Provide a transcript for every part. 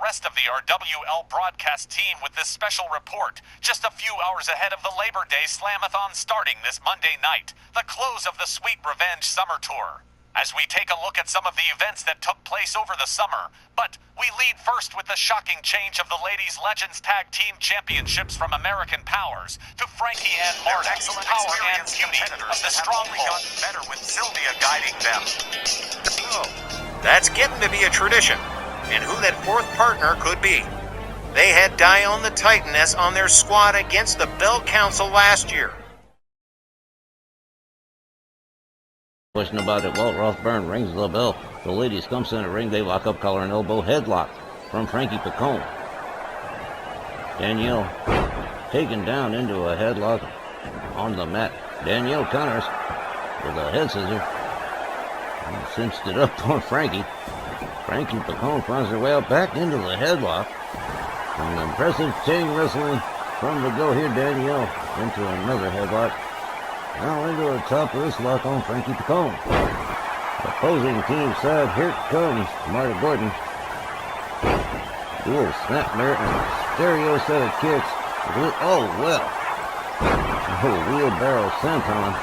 rest of the RWL broadcast team with this special report, just a few hours ahead of the Labor Day Slam-A-Thon starting this Monday night, the close of the Sweet Revenge Summer Tour. As we take a look at some of the events that took place over the summer, but we lead first with the shocking change of the Ladies Legends Tag Team Championships from American Powers to Frankie and Marta, power and beauty of the Stronghold. Better with Sylvia guiding them. Oh, that's getting to be a tradition. And who that fourth partner could be. They had Dion the Titaness on their squad against the Bell Council last year. Question about it. Walt Rothburn rings the bell. The ladies come center ring. They lock up, collar and elbow headlock from Frankie Picone. Danielle taken down into a headlock on the mat. Danielle counters with a head scissor and cinched it up on Frankie. Frankie Picone finds her way out back into the headlock. An impressive chain wrestling from the go here. Danielle into another headlock. Now into the top of this lock on Frankie Picone. Opposing team side, here comes Marta Gordon. Dual snap there and a stereo set of kicks. Oh, well. Oh, wheelbarrow senton.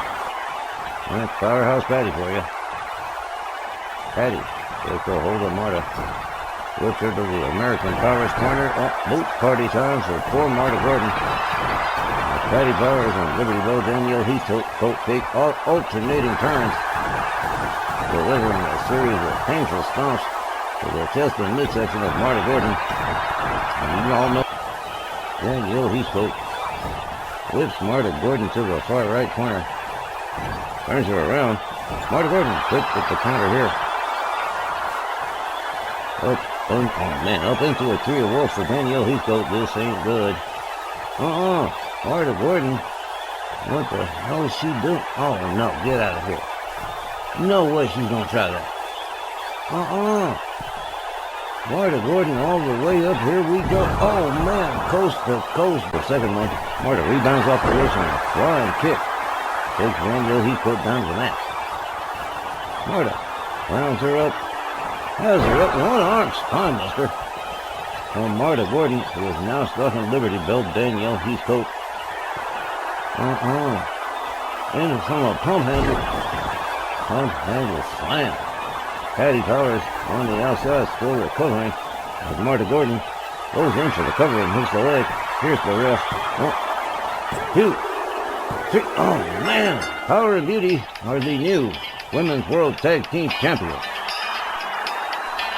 That's Powerhouse Patty for you. Patty takes a hold of Marta. Whips her to the American Powers corner. Oh, boot party time for poor Marta Gordon. Patty Powers and Liberty Bell, Danielle Heath coat fake alternating turns, delivering a series of painful stomps to the chest and midsection of Marta Gordon. And you all know Danielle Heathcote whips Marta Gordon to the far right corner, turns her around. Marta Gordon quick with the counter here. Up into a tree of wolves for Danielle Heathcote. This ain't good. Marta Gordon, what the hell is she doing? Oh no, get out of here. No way she's gonna try that. Marta Gordon all the way up, here we go. Oh man, coast to coast. The second one, Marta rebounds off the ropes and a flying kick. Takes Danielle Heathcote down to the mat. Marta rounds her up, has her up in one arm, spine buster. And Marta Gordon, who is now stuffing Liberty Bell, Danielle Heathcote. And from a pump handle slam. Patty Powers on the outside, still recovering. As Marta Gordon goes in for the cover and hits the leg. Here's the ref. 1, 2, 3. Oh man! Power and Beauty are the new Women's World Tag Team Champions.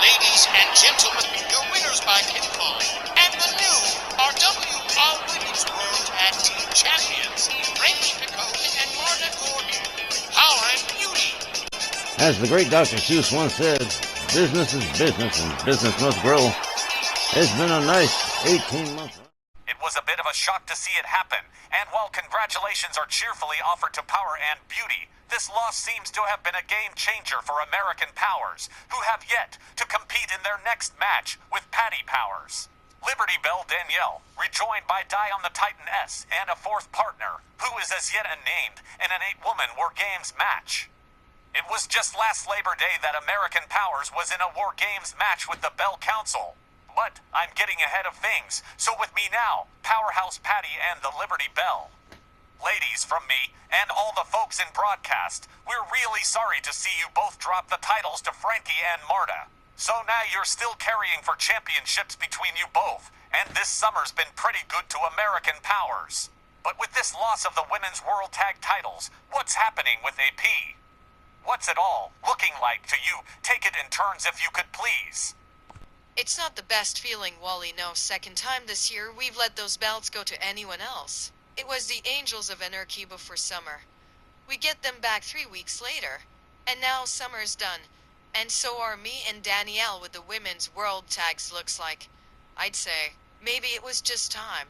Ladies and gentlemen, your winners by pinfall, and the new RWL Women's World Tag Team Champions, Frankie Picone and Marta Gordon. Power and Beauty. As the great Dr. Seuss once said, business is business and business must grow. It's been a nice 18 months. It was a bit of a shock to see it happen, and while congratulations are cheerfully offered to Power and Beauty, this loss seems to have been a game changer for American Powers, who have yet to compete in their next match with Patty Powers. Liberty Bell Danielle, rejoined by Dion the Titaness and a fourth partner, who is as yet unnamed, in an 8-woman War Games match. It was just last Labor Day that American Powers was in a War Games match with the Bell Council. But I'm getting ahead of things, so with me now, Powerhouse Patty and the Liberty Bell. Ladies, from me, and all the folks in broadcast, we're really sorry to see you both drop the titles to Frankie and Marta. So now you're still carrying for championships between you both, and this summer's been pretty good to American Powers. But with this loss of the Women's World Tag titles, what's happening with AP? What's it all looking like to you? Take it in turns if you could please. It's not the best feeling, Wally. No, second time this year we've let those belts go to anyone else. It was the Angels of Anarchy before summer. We get them back 3 weeks later. And now summer's done. And so are me and Danielle with the Women's World Tags, looks like. I'd say, maybe it was just time.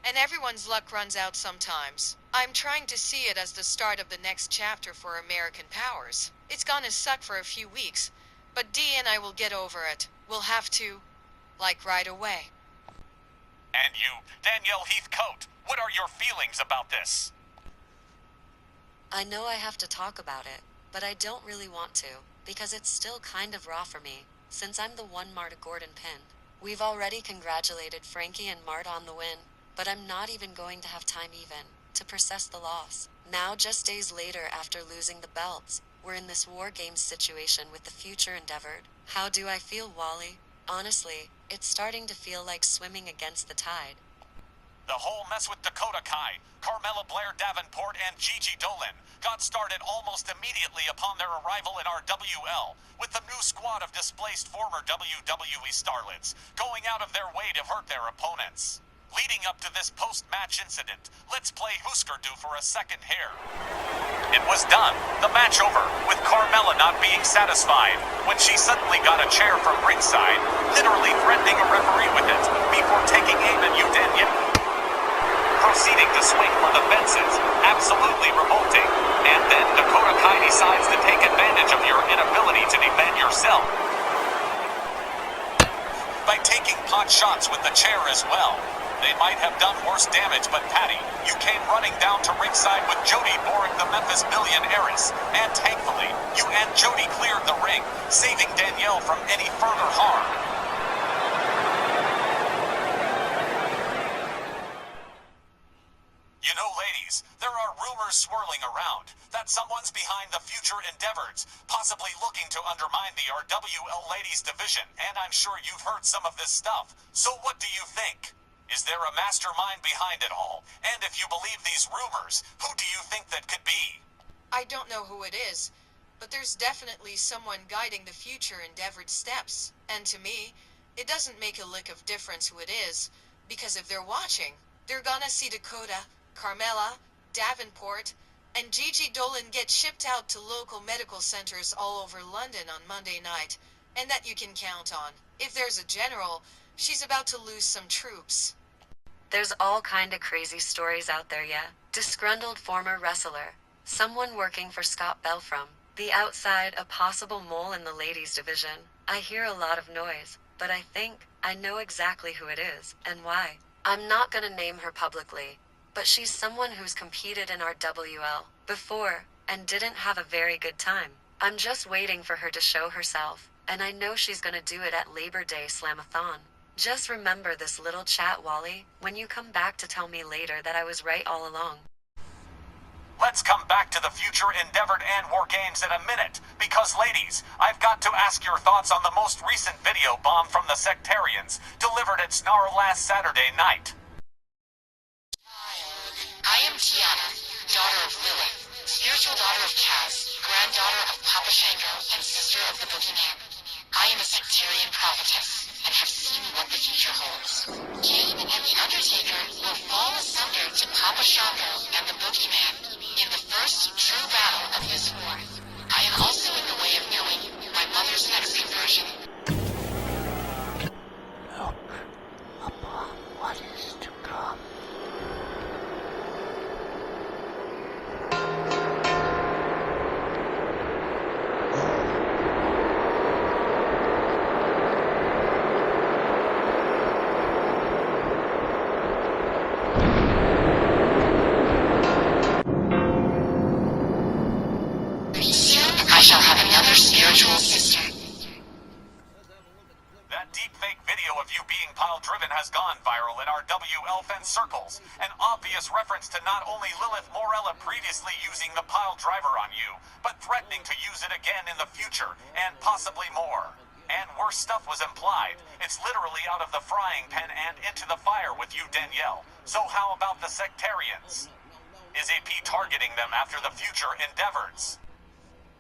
And everyone's luck runs out sometimes. I'm trying to see it as the start of the next chapter for American Powers. It's gonna suck for a few weeks, but Dee and I will get over it. We'll have to, like, right away. And you, Danielle Heathcote, what are your feelings about this? I know I have to talk about it, but I don't really want to, because it's still kind of raw for me, since I'm the one Marta Gordon pinned. We've already congratulated Frankie and Mart on the win, but I'm not even going to have time even to process the loss. Now, just days later after losing the belts, we're in this war games situation with the future endeavored. How do I feel, Wally? Honestly, it's starting to feel like swimming against the tide. The whole mess with Dakota Kai, Carmella Blair Davenport, and Gigi Dolan got started almost immediately upon their arrival in our WL, with the new squad of displaced former WWE starlets going out of their way to hurt their opponents. Leading up to this post-match incident, let's play Husker Du for a second here. It was done, the match over, with Carmella not being satisfied when she suddenly got a chair from ringside, literally threatening a referee with it before taking aim at you, Daniel. Proceeding to swing for the fences, absolutely revolting. And then Dakota Kai decides to take advantage of your inability to defend yourself by taking pot shots with the chair as well. They might have done worse damage, but Patty, you came running down to ringside with Jody Borg, the Memphis Millionaireess, and thankfully, you and Jody cleared the ring, saving Danielle from any further harm. You know, ladies, there are rumors swirling around that someone's behind the future endeavors, possibly looking to undermine the RWL Ladies Division, and I'm sure you've heard some of this stuff. So what do you think? Is there a mastermind behind it all? And if you believe these rumors, who do you think that could be? I don't know who it is, but there's definitely someone guiding the future endeavored steps. And to me, it doesn't make a lick of difference who it is, because if they're watching, they're gonna see Dakota, Carmella, Davenport, and Gigi Dolan get shipped out to local medical centers all over London on Monday night, and that you can count on. If there's a general, she's about to lose some troops. There's all kind of crazy stories out there, yeah. Disgruntled former wrestler, someone working for Scott Bell from the outside, a possible mole in the ladies division. I hear a lot of noise, but I think I know exactly who it is, and why. I'm not gonna name her publicly, but she's someone who's competed in our WL before, and didn't have a very good time. I'm just waiting for her to show herself, and I know she's gonna do it at Labor Day Slam-A-Thon. Just remember this little chat, Wally, when you come back to tell me later that I was right all along. Let's come back to the future endeavored and war games in a minute, because ladies, I've got to ask your thoughts on the most recent video bomb from the Sectarians, delivered at Snarl last Saturday night. I am Tiana, daughter of Lilith, spiritual daughter of Kaz, granddaughter of Papa Shango, and sister of the Boogeyman. I am a Sectarian prophetess, and have seen what the future holds. Kane and the Undertaker will fall asunder to Papa Shango and the Boogeyman in the first true battle of this war. I am also in the way of knowing my mother's next conversion. Look upon what is to come. Soon I shall have another spiritual sister. That deepfake video of you being pile-driven has gone viral in our WL fence circles, an obvious reference to not only Lilith Morella previously using the pile driver on you, but threatening to use it again in the future, and possibly more. And worse stuff was implied. It's literally out of the frying pan and into the fire with you, Danielle. So how about the Sectarians? Is AP targeting them after the future endeavors?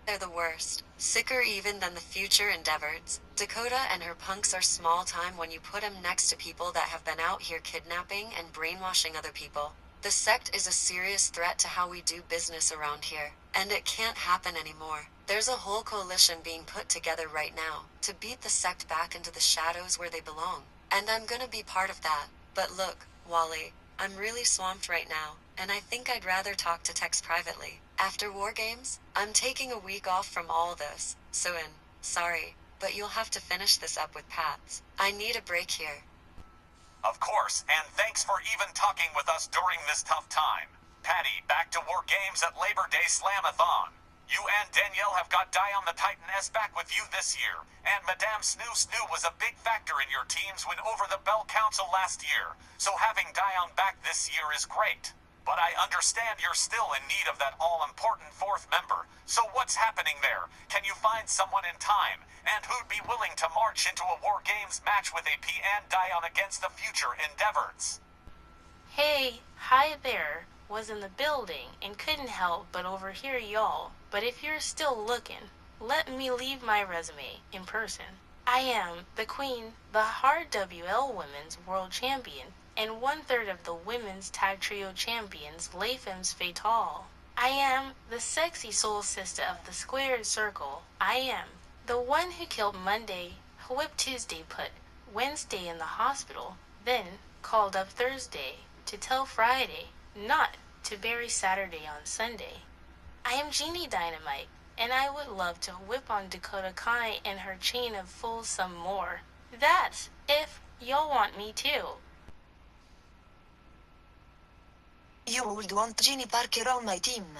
They're the worst. Sicker even than the future endeavors. Dakota and her punks are small time when you put them next to people that have been out here kidnapping and brainwashing other people. The sect is a serious threat to how we do business around here, and it can't happen anymore. There's a whole coalition being put together right now to beat the sect back into the shadows where they belong. And I'm gonna be part of that. But look, Wally, I'm really swamped right now, and I think I'd rather talk to Tex privately. After War Games, I'm taking a week off from all this, so sorry, but you'll have to finish this up with Pats. I need a break here. Of course, and thanks for even talking with us during this tough time. Patty, back to War Games at Labor Day Slam-A-Thon. You and Danielle have got Die on the Titan S back with you this year, and Madame Snoo Snoo was a big factor in your team's win over the Bell Council last year, so having Dion back this year is great. But I understand you're still in need of that all-important fourth member, so what's happening there? Can you find someone in time? And who'd be willing to march into a War Games match with AP and Dion against the future Endeavors? Hey, hi there. Was in the building and couldn't help but overhear y'all. But if you're still looking, let me leave my resume in person. I am the Queen, the hard WL Women's World Champion, and 1/3 of the Women's Tag Trio Champions, Les Femmes Fatales. I am the sexy soul sister of the Squared Circle. I am the one who killed Monday, whipped Tuesday, put Wednesday in the hospital, then called up Thursday to tell Friday not to bury Saturday on Sunday. I am Genie Dynamite, and I would love to whip on Dakota Kai and her chain of fools some more. That's if y'all want me to. You would want Genie Parker on my team.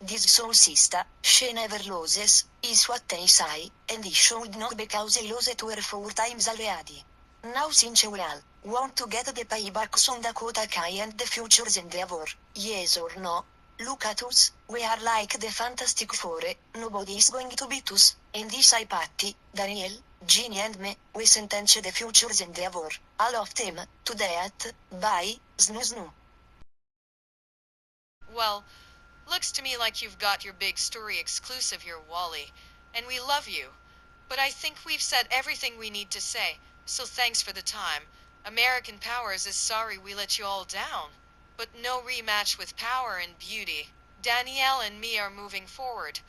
This soul sister, she never loses, is what they say, and he should not because he lost to her 4 times already. Now since we all want to get the paybacks on Dakota Kai and the Futures Endeavor, yes or no? Look at us, we are like the Fantastic Four, nobody is going to beat us, and this I Patty, Danielle, Ginny and me, we sentence the Futures Endeavor, all of them, to death, by, Snoo Snoo. Well, looks to me like you've got your big story exclusive here, Wally, and we love you. But I think we've said everything we need to say, so thanks for the time. American Powers is sorry we let you all down, but no rematch with Power and Beauty. Danielle and me are moving forward.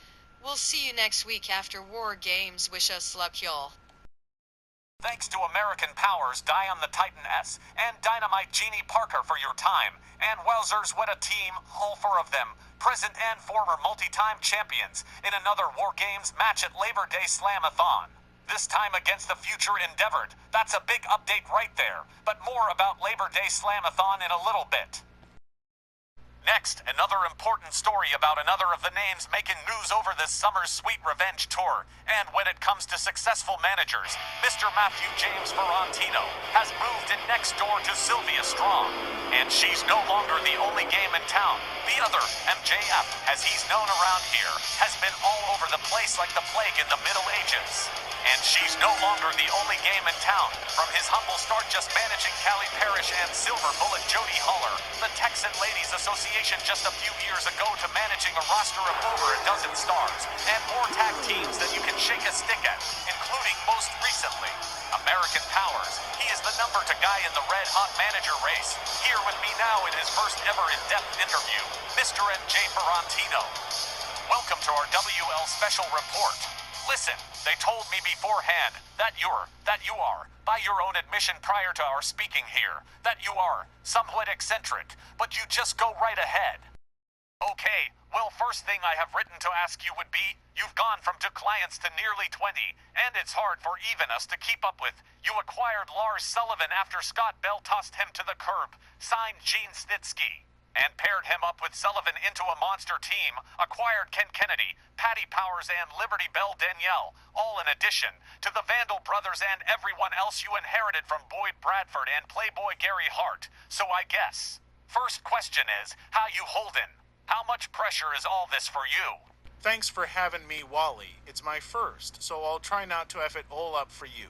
We'll see you next week after War Games. Wish us luck, y'all. Thanks to American Powers, Die on the Titan S, and Dynamite Genie Parker for your time. And wowzers, what a team, all 4 of them, present and former multi-time champions, in another War Games match at Labor Day Slam-A-Thon. This time against the future Endeavored. That's a big update right there, but more about Labor Day Slam-A-Thon in a little bit. Next, another important story about another of the names making news over this summer's Sweet Revenge tour. And when it comes to successful managers, Mr. Matthew James Ferrantino has moved in next door to Sylvia Strong. And she's no longer the only game in town. The other, MJF, as he's known around here, has been all over the place like the plague in the Middle Ages. And she's no longer the only game in town. From his humble start just managing Callie Parrish and Silver Bullet Jody Holler, the Texan Ladies Association just a few years ago, to managing a roster of over a dozen stars, and more tag teams that you can shake a stick at, including most recently, American Powers. He is the number 2 guy in the red hot manager race. Here with me now in his first ever in-depth interview, Mr. MJ Ferrantino. Welcome to our WL Special Report. Listen, they told me beforehand that you are, by your own admission prior to our speaking here, that you are somewhat eccentric, but you just go right ahead. Okay, well, first thing I have written to ask you would be, you've gone from 2 clients to nearly 20, and it's hard for even us to keep up with. You acquired Lars Sullivan after Scott Bell tossed him to the curb, signed Gene Snitsky, and paired him up with Sullivan into a monster team, acquired Ken Kennedy, Patty Powers, and Liberty Bell Danielle, all in addition to the Vandal brothers and everyone else you inherited from Boyd Bradford and Playboy Gary Hart. So I guess, first question is, how you holdin'? How much pressure is all this for you? Thanks for having me, Wally. It's my first, so I'll try not to F it all up for you.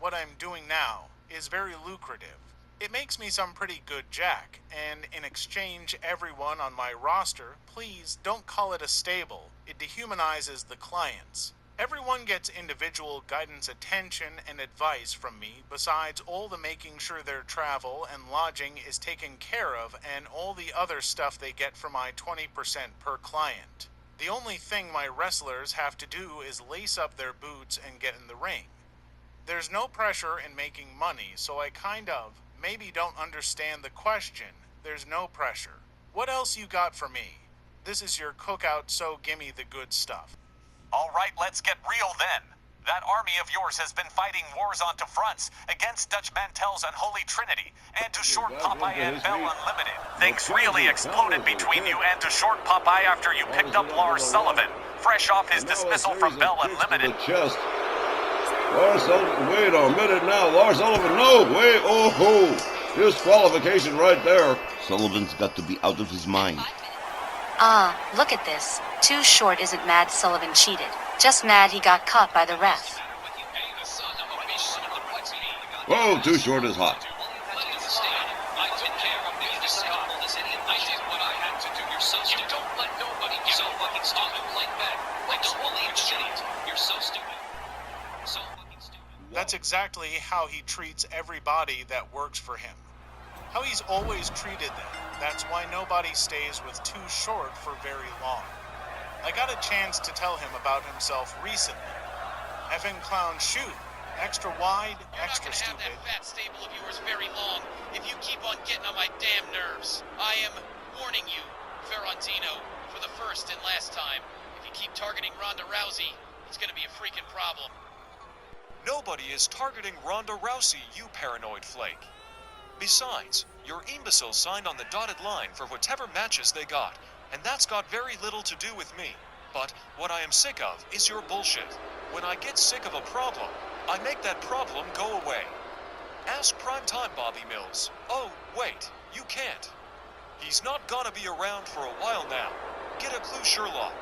What I'm doing now is very lucrative. It makes me some pretty good jack, and in exchange, everyone on my roster, please don't call it a stable. It dehumanizes the clients. Everyone gets individual guidance, attention, and advice from me, besides all the making sure their travel and lodging is taken care of, and all the other stuff they get for my 20% per client. The only thing my wrestlers have to do is lace up their boots and get in the ring. There's no pressure in making money, so I kind of maybe don't understand the question. There's no pressure. What else you got for me? This is your cookout, so gimme the good stuff. All right, let's get real then. That army of yours has been fighting wars onto fronts against Dutch Mantel's Unholy Trinity and to Short Popeye and Bell Unlimited. Things really exploded between you and to Short Popeye after you picked up Lars Sullivan. fresh off his Now a dismissal series from of Bell kicks to Unlimited. the chest. Lars Sullivan, wait a minute now. Lars Sullivan, no, wait, oh, disqualification right there. Sullivan's got to be out of his mind. Look at this. Too Short isn't mad Sullivan cheated. Just mad he got caught by the ref. Whoa, Too Short is hot. That's exactly how he treats everybody that works for him. How he's always treated them. That's why nobody stays with Too Short for very long. I got a chance to tell him about himself recently. Effing clown shoe. Extra wide, extra stupid. You're not gonna have that fat stable of yours very long if you keep on getting on my damn nerves. I am warning you, Ferrantino, for the first and last time. If you keep targeting Ronda Rousey, it's gonna be a freaking problem. Nobody is targeting Ronda Rousey, you paranoid flake. Besides, your imbeciles signed on the dotted line for whatever matches they got, and that's got very little to do with me. But what I am sick of is your bullshit. When I get sick of a problem, I make that problem go away. Ask primetime Bobby Mills. Oh, wait, you can't. He's not gonna be around for a while now. Get a clue, Sherlock.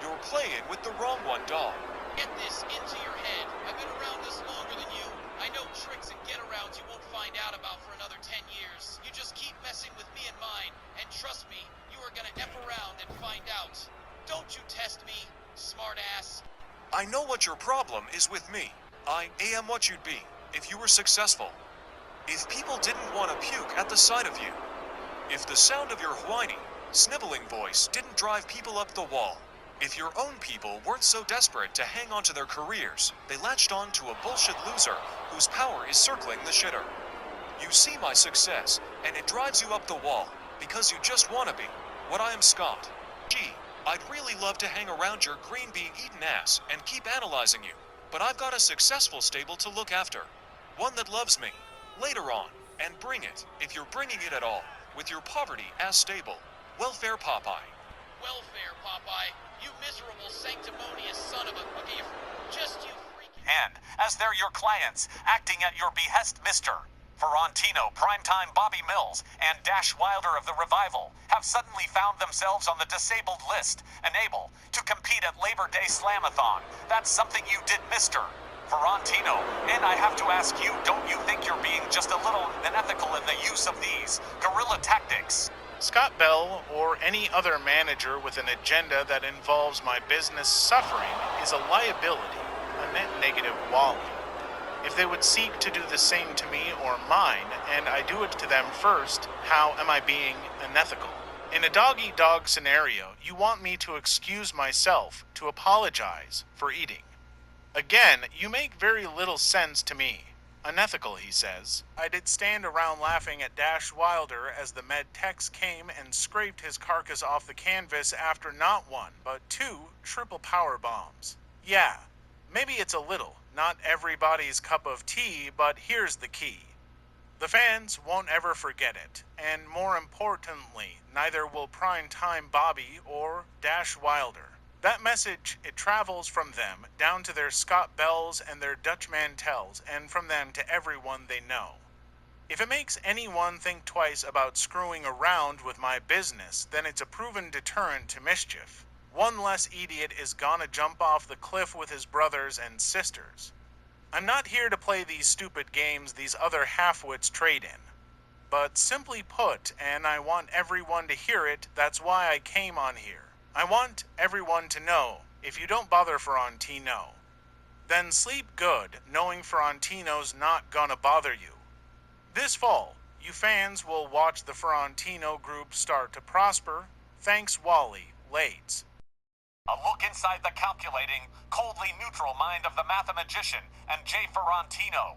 You're playing with the wrong one, dog. Get this into your head. I've been around this longer than you. I know tricks and get-arounds you won't find out about for another 10 years. You just keep messing with me and mine, and trust me, you are gonna F around and find out. Don't you test me, smartass. I know what your problem is with me. I am what you'd be if you were successful. If people didn't want to puke at the sight of you. If the sound of your whiny, sniveling voice didn't drive people up the wall. If your own people weren't so desperate to hang on to their careers, they latched on to a bullshit loser whose power is circling the shitter. You see my success, and it drives you up the wall, because you just want to be what I am, Scott. Gee, I'd really love to hang around your green bean-eaten ass and keep analyzing you, but I've got a successful stable to look after. One that loves me, later on, and bring it, if you're bringing it at all, with your poverty as stable. Welfare Popeye. Welfare, Popeye. You miserable, sanctimonious son of a... Okay, just you freaking... And, as they're your clients, acting at your behest, Mr. Ferrantino, Primetime Bobby Mills, and Dash Wilder of the Revival have suddenly found themselves on the disabled list, unable to compete at Labor Day Slam-A-Thon. That's something you did, Mr. Ferrantino, and I have to ask you, don't you think you're being just a little unethical in the use of these guerrilla tactics? Scott Bell, or any other manager with an agenda that involves my business suffering, is a liability, a net negative Wally. If they would seek to do the same to me or mine, and I do it to them first, how am I being unethical? In a dog-eat-dog scenario, you want me to excuse myself, to apologize for eating. Again, you make very little sense to me. Unethical, he says. I did stand around laughing at Dash Wilder as the med techs came and scraped his carcass off the canvas after not one, but 2 triple power bombs. Yeah, maybe it's a little, not everybody's cup of tea, but here's the key. The fans won't ever forget it, and more importantly, neither will Primetime Bobby or Dash Wilder. That message, it travels from them down to their Scott Bells and their Dutch Mantels, and from them to everyone they know. If it makes anyone think twice about screwing around with my business, then it's a proven deterrent to mischief. One less idiot is gonna jump off the cliff with his brothers and sisters. I'm not here to play these stupid games these other half-wits trade in. But simply put, and I want everyone to hear it, that's why I came on here. I want everyone to know, if you don't bother Ferrantino, then sleep good knowing Ferrantino's not gonna bother you. This fall, you fans will watch the Ferrantino group start to prosper. Thanks, Wally, Lades. A look inside the calculating, coldly neutral mind of the mathematician and Jay Ferrantino.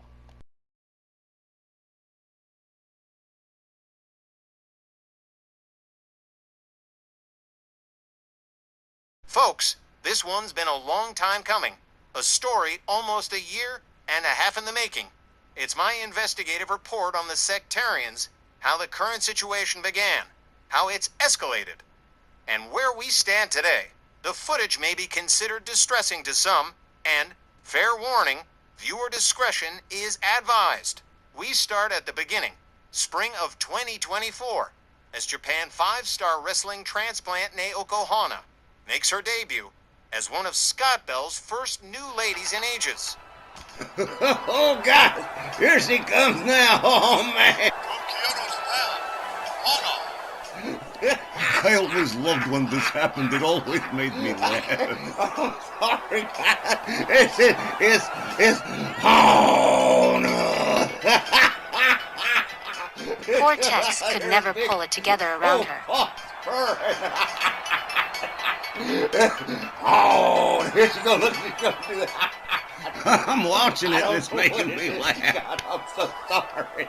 Folks, this one's been a long time coming. A story almost a year and a half in the making. It's my investigative report on the Sectarians, how the current situation began, how it's escalated, and where we stand today. The footage may be considered distressing to some, and, fair warning, viewer discretion is advised. We start at the beginning, spring of 2024, as Japan 5-star wrestling transplant Naoko Hana makes her debut as one of Scott Bell's first new ladies in ages. Oh, God! Here she comes now! Oh, man! I always loved when this happened. It always made me laugh. Oh, sorry, God! It's... Oh, no! Poor Tex could never pull it together around her. Oh, here she goes. Look, she's going to do that. I'm watching it and it's making me laugh. God, I'm so sorry.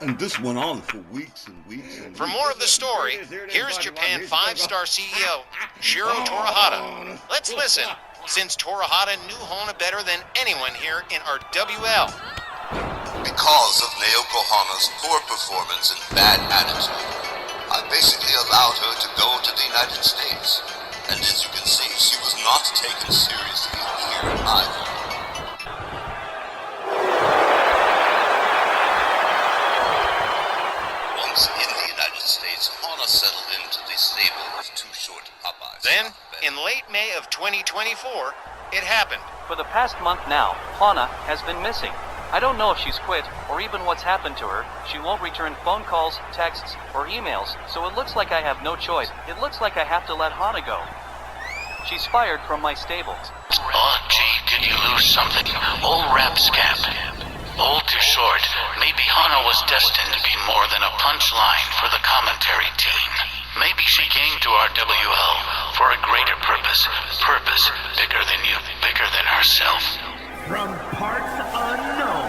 And this went on for weeks and weeks and weeks. For more of the story, here's Japan 5-star CEO Shiro Torahata. Let's listen, since Torahata knew Hana better than anyone here in our WL. Because of Naoko Hana's poor performance and bad attitude, I basically allowed her to go to the United States. And as you can see, she was not taken seriously here either. Once in the United States, Hana settled into the stable of two short Popeyes. Then, in late May of 2024, it happened. For the past month now, Hana has been missing. I don't know if she's quit, or even what's happened to her. She won't return phone calls, texts, or emails, so it looks like I have no choice. It looks like I have to let Hana go. She's fired from my stables. Oh, gee, did you lose something? Old rap scamp. Old too short. Maybe Hana was destined to be more than a punchline for the commentary team. Maybe she came to our WL for a greater purpose. Purpose bigger than you, bigger than herself. From parts unknown,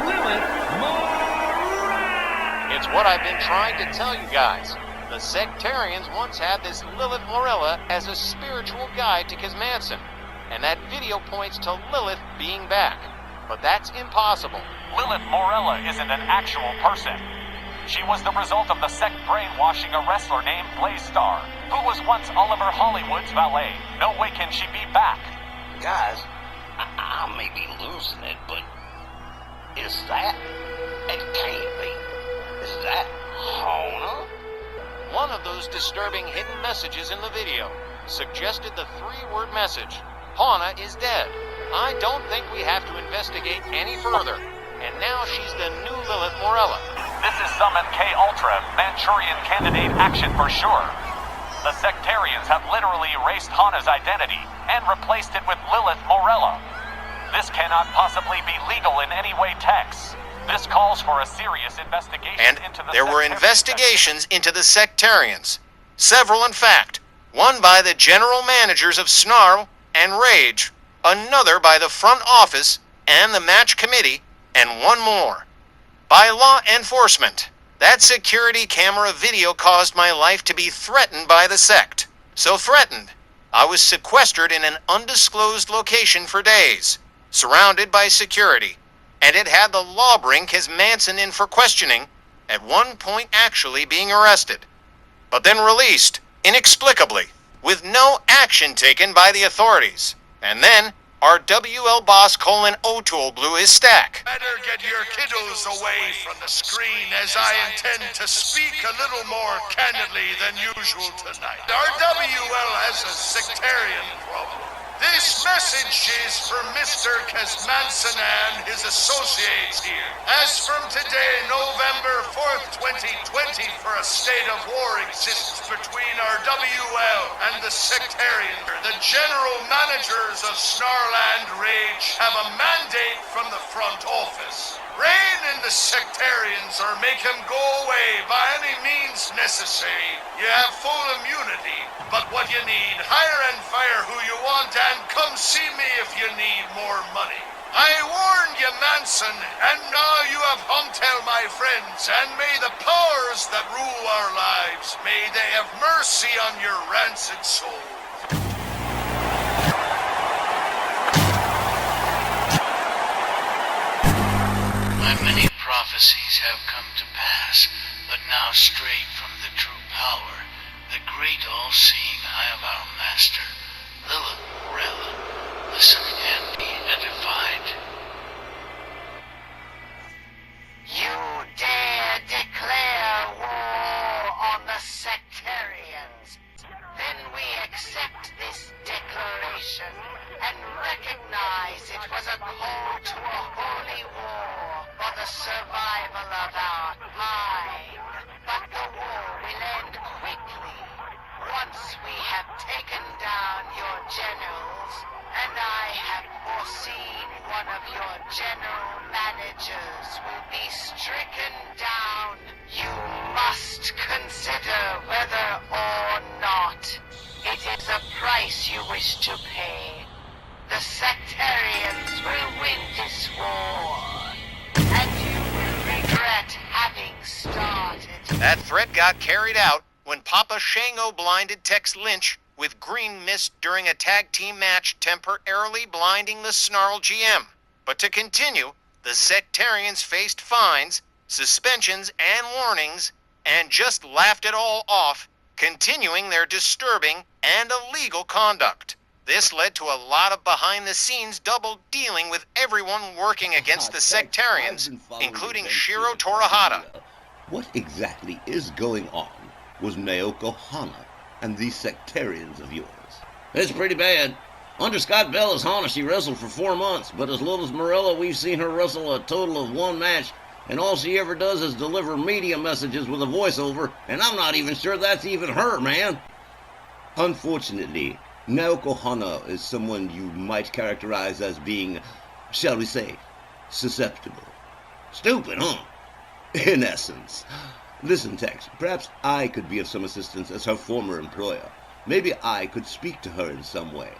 Lilith Morella! It's what I've been trying to tell you guys. The Sectarians once had this Lilith Morella as a spiritual guide to Kazmanson, and that video points to Lilith being back. But that's impossible. Lilith Morella isn't an actual person. She was the result of the sect brainwashing a wrestler named Blaze Star, who was once Oliver Hollywood's valet. No way can she be back. Guys, I may be losing it, but is that? It can't be. Is that Hana? One of those disturbing hidden messages in the video suggested the 3-word message, Hana is dead. I don't think we have to investigate any further. And now she's the new Lilith Morella. This is Summon K Ultra, Manchurian candidate action for sure. The Sectarians have literally erased Hana's identity and replaced it with Lilith Morella. This cannot possibly be legal in any way, Tex. This calls for a serious investigation into the there were investigations into the Sectarians. Several, in fact. One by the general managers of Snarl and Rage, another by the front office and the match committee, and one more by law enforcement. That security camera video caused my life to be threatened by the sect. So threatened, I was sequestered in an undisclosed location for days, surrounded by security, and it had the law bring Kazmanson in for questioning, at one point actually being arrested, but then released, inexplicably, with no action taken by the authorities. And then, our WL boss O'Toole blew his stack. Better get your kiddos away from the screen, as I intend to speak a little more candidly than usual tonight. Our WL has a sectarian problem. This message is for Mr. Kazmanson and his associates here. As from today, November 4th, 2020, for a state of war exists between our WL and the Sectarian. The general managers of Snarl and Rage have a mandate from the front office. Reign in the Sectarians or make him go away by any means necessary. You have full immunity, but what you need, hire and fire who you want and come see me if you need more money. I warned you, Manson, and now you have Humtel, my friends, and may the powers that rule our lives, may they have mercy on your rancid soul. My many prophecies have come to pass, but now straight from the true power, the great all-seeing eye of our master. wish to pay. The Sectarians will win this war, and you will regret having started. That threat got carried out when Papa Shango blinded Tex Lynch with green mist during a tag team match, temporarily blinding the Snarl GM. But to continue, the Sectarians faced fines, suspensions, and warnings, and just laughed it all off, continuing their disturbing and illegal conduct. This led to a lot of behind-the-scenes double dealing with everyone working against the Sectarians, including Shiro Torahata. What exactly is going on with Naoko Hana and these Sectarians of yours? It's pretty bad. Under Scott Bell as Hana, she wrestled for 4 months, but as little as Morella, we've seen her wrestle a total of 1 match, and all she ever does is deliver media messages with a voiceover, and I'm not even sure that's even her, man. Unfortunately, Naoko Hana is someone you might characterize as being, shall we say, susceptible. Stupid, huh? In essence. Listen, Tex, perhaps I could be of some assistance as her former employer. Maybe I could speak to her in some way.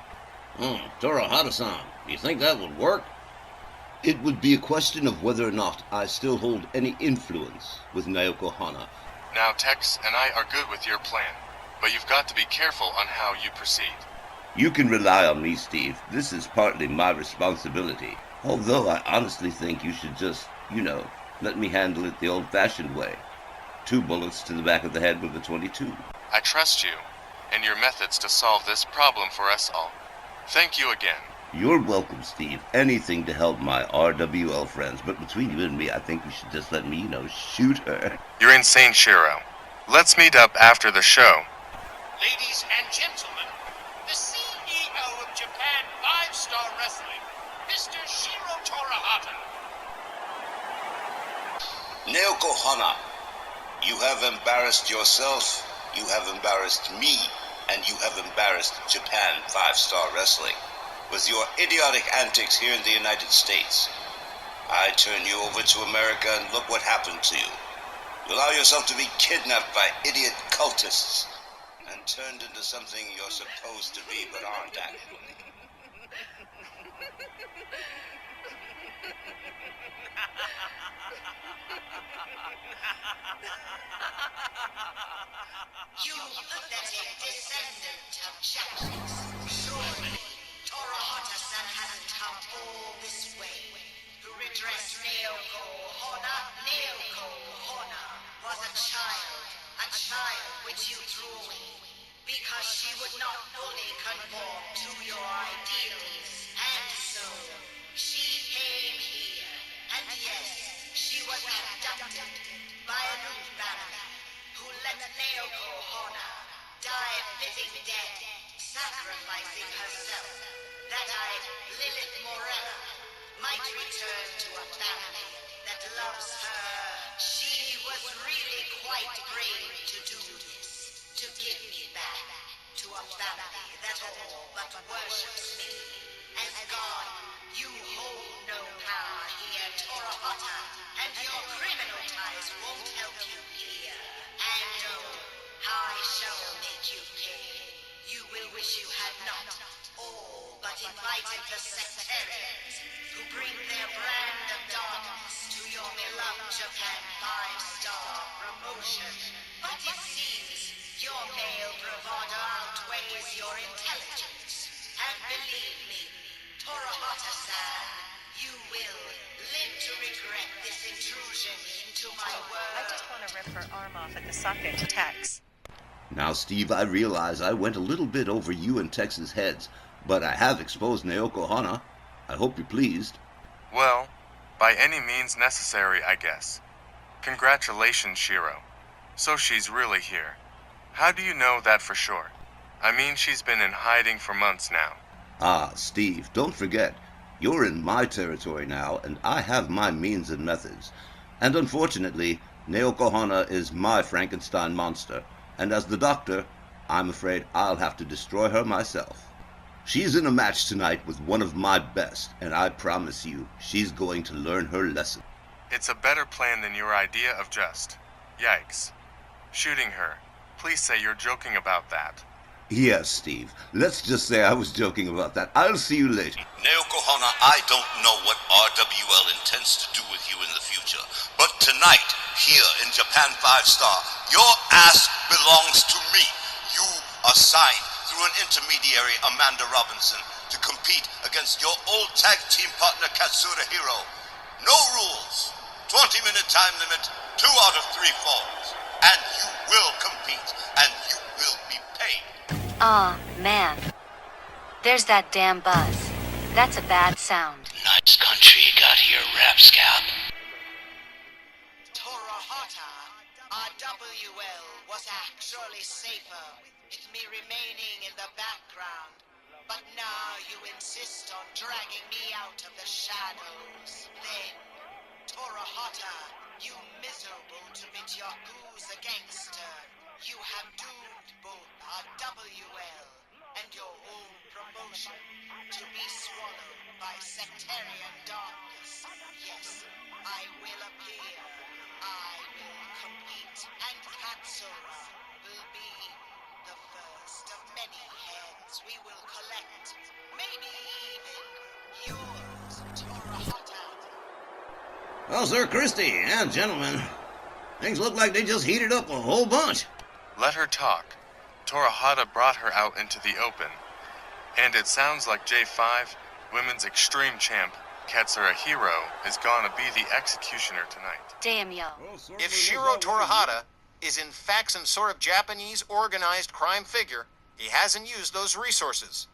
Torahata-san, do you think that would work? It would be a question of whether or not I still hold any influence with Naoko Hana. Now, Tex and I are good with your plan, but you've got to be careful on how you proceed. You can rely on me, Steve. This is partly my responsibility. Although I honestly think you should just, let me handle it the old-fashioned way. 2 bullets to the back of the head with a .22. I trust you and your methods to solve this problem for us all. Thank you again. You're welcome, Steve. Anything to help my RWL friends. But between you and me, I think you should just let me, shoot her. You're insane, Shiro. Let's meet up after the show. Ladies and gentlemen, the CEO of Japan 5-Star Wrestling, Mr. Shiro Torahata. Naoko Hana, you have embarrassed yourself, you have embarrassed me, and you have embarrassed Japan 5-Star Wrestling with your idiotic antics here in the United States. I turn you over to America and look what happened to you. You allow yourself to be kidnapped by idiot cultists and turned into something you're supposed to be but aren't actually. You pathetic descendant of Japanese. Surely, Torahata-san hasn't come all this way to redress Naoko Hana. Naoko Hana was a child which you threw away, because she would not fully conform to your ideals, and so she came here, and yes, she was abducted by a new family who let Naoko Hana die a fitting death, sacrificing herself, that I, Lilith Morella, might return to a family that loves her. She was really quite brave to do this, to give me back to a family that all but worships me. As God, you hold no power here, Torahata, and your criminal ties won't help you here. And oh, I shall make you pay. You will wish you had not all but invited the Sectarians, who bring their brand of darkness to your beloved Japan 5-Star promotion. But it seems your male bravado outweighs your intelligence. And believe me, Torahata-san, you will live to regret this intrusion into my world. I just want to rip her arm off at the socket, Tex. Now, Steve, I realize I went a little bit over you and Tex's heads, but I have exposed Naoko Hana. I hope you're pleased. Well, by any means necessary, I guess. Congratulations, Shiro. So she's really here. How do you know that for sure? I mean, she's been in hiding for months now. Ah, Steve, don't forget, you're in my territory now, and I have my means and methods. And unfortunately, Naoko Hana is my Frankenstein monster, and as the doctor, I'm afraid I'll have to destroy her myself. She's in a match tonight with one of my best, and I promise you, she's going to learn her lesson. It's a better plan than your idea of just, yikes, shooting her. Please say you're joking about that. Yes, Steve. Let's just say I was joking about that. I'll see you later. Neokohana, I don't know what RWL intends to do with you in the future, but tonight, here in Japan 5-Star, your ass belongs to me. You are signed through an intermediary, Amanda Robinson, to compete against your old tag team partner, Katsura Hiro. No rules. 20-minute time limit, 2 out of 3 falls. And you will compete, and you will be paid. Aw, man. There's that damn buzz. That's a bad sound. Nice country you got here, Rapscalp. Torahata, RWL was actually safer with me remaining in the background. But now you insist on dragging me out of the shadows. Then, Torahata, you miserable to-bit-yakuza gangster, you have doomed both RWL and your own promotion to be swallowed by sectarian darkness. Yes, I will appear. I will compete, and Katsura will be the first of many heads we will collect. Maybe even yours, Torahata. Well, Sir Christie and gentlemen, things look like they just heated up a whole bunch. Let her talk. Torahata brought her out into the open. And it sounds like J5, Women's Extreme Champ, Katsura Hiro, is gonna be the executioner tonight. Damn yo. If Shiro Torahata is in fact some sort of Japanese organized crime figure, he hasn't used those resources.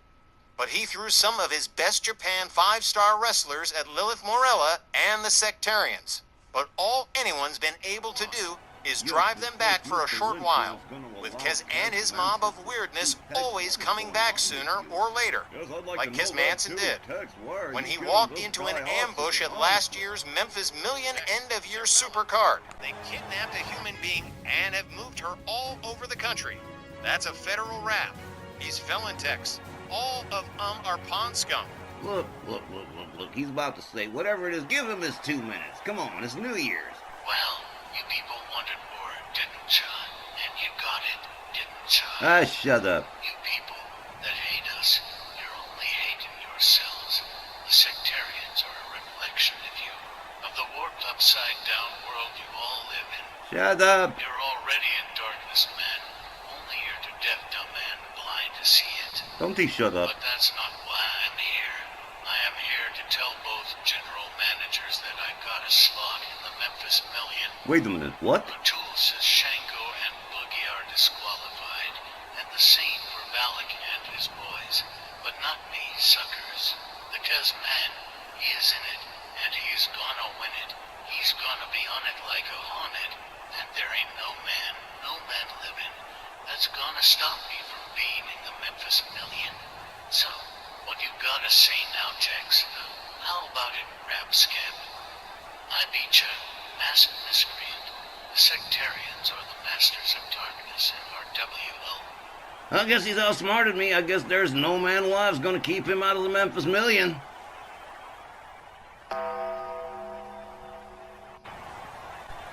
But he threw some of his best Japan 5-star wrestlers at Lilith Morella and the Sectarians. But all anyone's been able to do is drive them back for a short while, with Kez and his mob of weirdness always coming back sooner or later, like Kez Manson did, when he walked into an ambush at last year's Memphis Million end-of-year SuperCard. They kidnapped a human being and have moved her all over the country. That's a federal rap. He's felon techs. All of are pawn scum. Look. He's about to say whatever it is. Give him his 2 minutes. Come on, it's New Year's. Well, you people wanted war, didn't you? And you got it, didn't you? Shut up. You people that hate us, you're only hating yourselves. The Sectarians are a reflection of you, of the warped upside-down world you all live in. Shut up. You're already in darkness, man. Only you're too deaf, dumb, and blind to see it. Don't he shut up. But that's not why I'm here. I am here to tell both general managers that I got a slot in the Memphis Million. Wait a minute, what? Ratul says Shango and Boogie are disqualified, and the same for Valak and his boys. But not me, suckers. Because, man, he is in it, and he's gonna win it. He's gonna be on it like a haunted, and there ain't no man living, that's gonna stop me from being in the Memphis Million. So, what you gotta say now, Tex? How about it, Rapscap? I beat ya, masked miscreant. The Sectarians are the masters of darkness in RWL. I guess he's outsmarted me. I guess there's no man alive's gonna keep him out of the Memphis Million.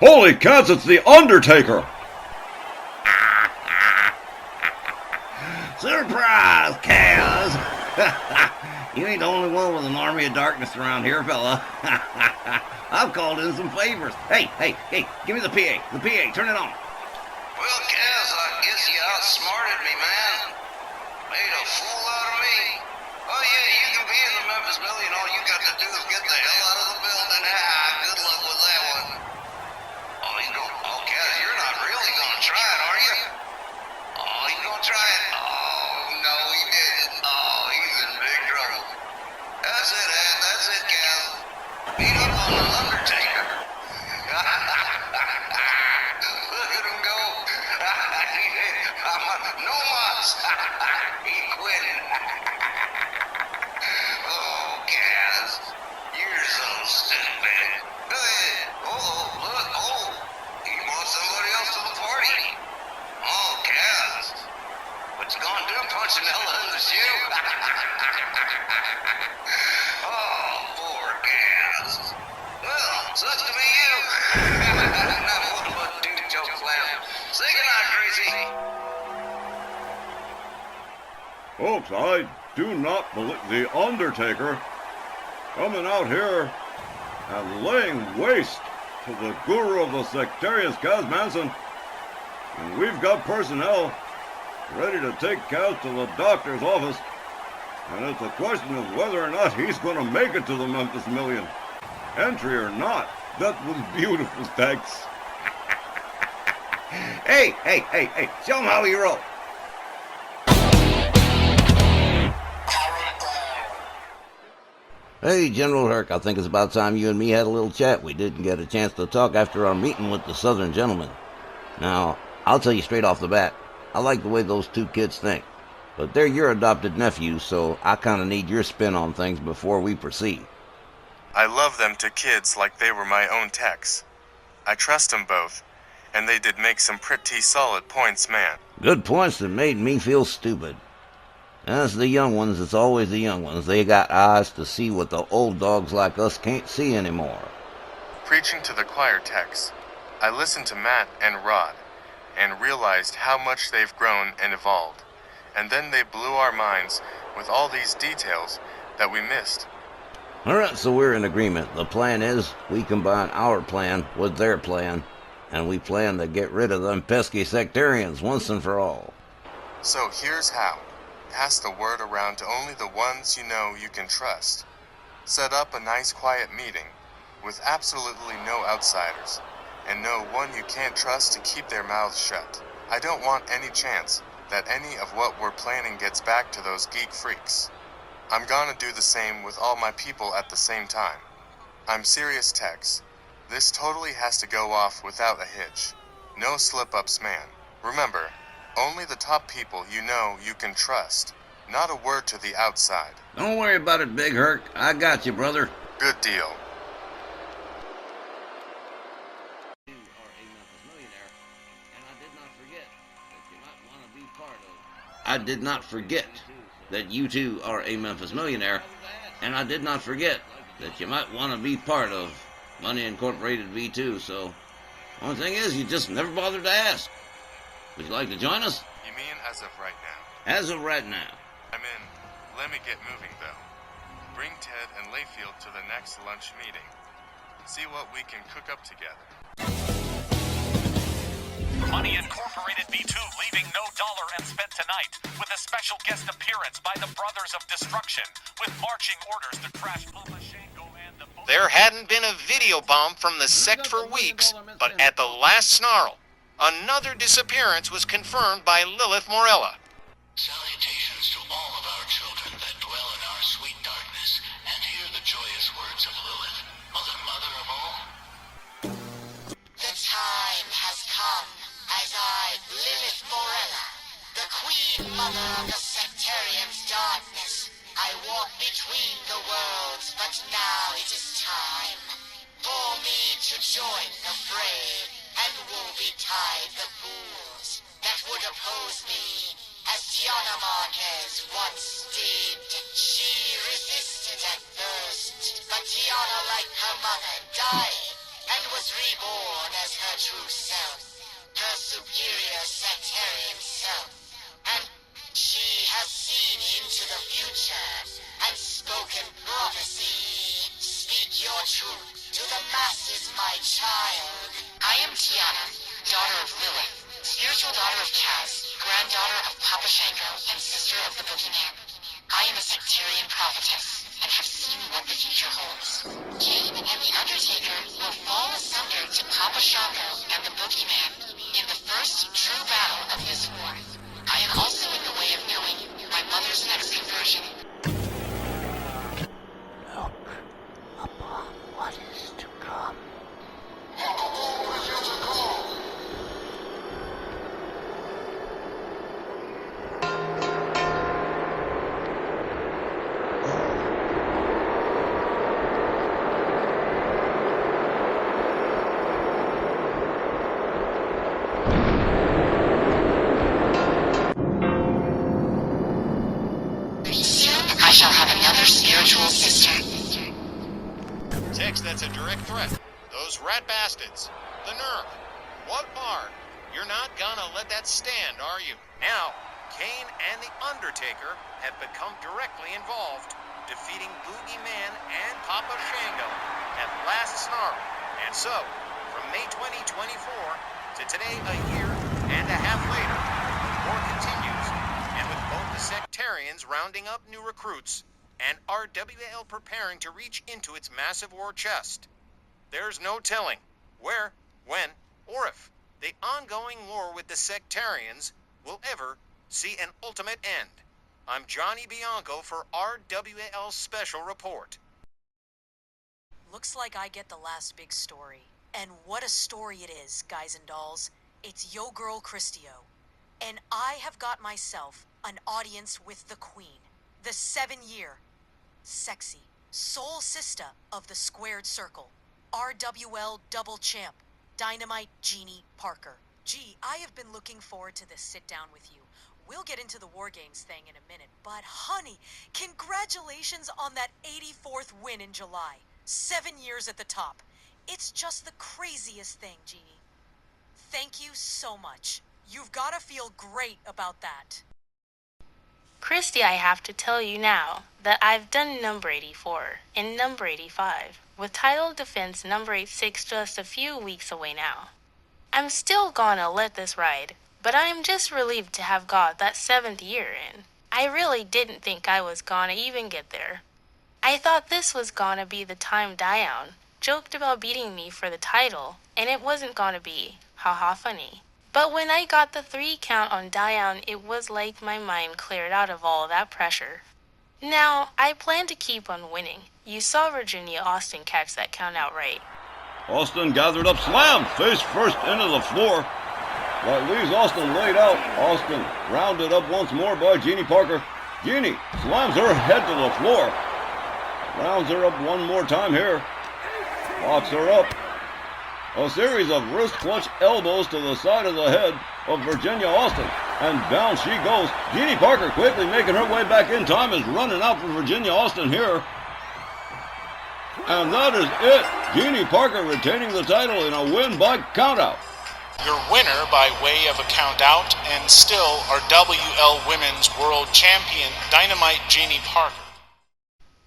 Holy cats, it's the Undertaker! Surprise, Kaz! You ain't the only one with an army of darkness around here, fella. I've called in some favors. Hey, give me the PA. The PA, turn it on. Well, Kaz, I guess you outsmarted me, man. Made a fool out of me. Oh, yeah, you can be in the Memphis Million. All you got to do is get the hell out of the building. Good luck with that one. Oh, you don't... Oh, Kaz, you're not really gonna try it, are you? Oh, you gonna try it? Oh, no, he didn't. Oh, he's in big trouble. That's it, Ed. That's it, Kaz. Beat up on the Undertaker. Look at him go. No mas. He quit. Oh, Kaz. You're so stupid. Go ahead. Oh, look. Oh, he brought somebody else to the party. Oh, Kaz. What you gonna do? Punch an Ella in the shoe? Oh, poor Kaz. Well, sucks to be you. Nothing but dude joke clown. Say goodnight, Gracie. Folks, I do not believe the Undertaker coming out here and laying waste to the guru of the Sectarians, Kaz Manson. And we've got personnel ready to take Kaz to the doctor's office. And it's a question of whether or not he's going to make it to the Memphis Million. Entry or not. That was beautiful, thanks. Hey, show him how he roll. Hey, General Herc, I think it's about time you and me had a little chat. We didn't get a chance to talk after our meeting with the Southern gentleman. Now, I'll tell you straight off the bat, I like the way those two kids think. But they're your adopted nephews, so I kind of need your spin on things before we proceed. I love them to kids like they were my own techs. I trust them both, and they did make some pretty solid points, man. Good points that made me feel stupid. As the young ones, it's always the young ones. They got eyes to see what the old dogs like us can't see anymore. Preaching to the choir techs, I listened to Matt and Rod, and realized how much they've grown and evolved. And then they blew our minds with all these details that we missed. Alright, so we're in agreement. The plan is, we combine our plan with their plan, and we plan to get rid of them pesky sectarians once and for all. So here's how. Pass the word around to only the ones you know you can trust. Set up a nice quiet meeting with absolutely no outsiders, and no one you can't trust to keep their mouths shut. I don't want any chance that any of what we're planning gets back to those geek freaks. I'm gonna do the same with all my people at the same time. I'm serious, Tex. This totally has to go off without a hitch. No slip-ups, man. Remember, only the top people you know you can trust. Not a word to the outside. Don't worry about it, Big Herc. I got you, brother. Good deal. I did not forget that you two are a Memphis millionaire, and I did not forget that you might want to be part of Money Incorporated V2, so only thing is, you just never bothered to ask. Would you like to join us? You mean as of right now? As of right now. I'm in. Let me get moving, though. Bring Ted and Layfield to the next lunch meeting. See what we can cook up together. Money Incorporated B2 leaving no dollar unspent tonight, with a special guest appearance by the Brothers of Destruction, with marching orders to crash Papa Shango and the... There hadn't been a video bomb from the sect for weeks, but at the last snarl, another disappearance was confirmed by Lilith Morella. Salutations to all of our children that dwell in our sweet darkness, and hear the joyous words of Lilith, mother of all. The time has come, as I, Lilith Morella, the Queen Mother of the Sectarians' darkness, I walk between the worlds, but now it is time for me to join the fray, and woe betide the fools that would oppose me, as Gianna Marquez once did. She resisted at first, but Gianna, like her mother, died, and was reborn as her true self, her superior sectarian self, and she has seen into the future and spoken prophecy. Speak your truth to the masses, my child. I am Tiana, daughter of Lilith, spiritual daughter of Kaz, granddaughter of Papa Shango, and sister of the Boogeyman. I am a sectarian prophetess, and have seen what the future holds. Cain and the Undertaker will fall asunder to Papa Shango and the Boogeyman in the first true battle of this war. I am also in the way of knowing my mother's next conversion. Look upon what is to come. Shall have another spiritual sister. Tex, that's a direct threat. Those rat bastards. The nerve. What bar? You're not gonna let that stand, are you? Now, Kane and The Undertaker have become directly involved, defeating Boogeyman and Papa Shango at last snarl. And so, from May 2024 to today, a year and a half later, the war continues, and with both the Sectarians rounding up new recruits and RWL preparing to reach into its massive war chest, there's no telling where, when, or if the ongoing war with the Sectarians will ever see an ultimate end. I'm Johnny Bianco for RWL Special Report. Looks like I get the last big story. And what a story it is, guys and dolls. It's yo girl Christio. And I have got myself an audience with the queen. The 7-year, sexy, soul sister of the squared circle. RWL double champ, Dynamite Genie Parker. Gee, I have been looking forward to this sit down with you. We'll get into the War Games thing in a minute, but honey, congratulations on that 84th win in July. 7 years at the top. It's just the craziest thing, Genie. Thank you so much. You've got to feel great about that. Christy, I have to tell you now that I've done number 84 and number 85, with title defense number 86 just a few weeks away now. I'm still gonna let this ride, but I'm just relieved to have got that 7th year in. I really didn't think I was gonna even get there. I thought this was gonna be the time Dion joked about beating me for the title, and it wasn't gonna be. Haha funny. But when I got the 3 count on Dion, it was like my mind cleared out of all that pressure. Now, I plan to keep on winning. You saw Virginia Austin catch that count out right. Austin gathered up, slam, face first into the floor. That leaves Austin laid out. Austin rounded up once more by Genie Parker. Genie slams her head to the floor. Rounds her up one more time here. Locks her up. A series of wrist clutch elbows to the side of the head of Virginia Austin. And down she goes. Genie Parker quickly making her way back in. Time is running out for Virginia Austin here. And that is it. Genie Parker retaining the title in a win by countout. Your winner by way of a count out and still our WL Women's World Champion, Dynamite Genie Parker.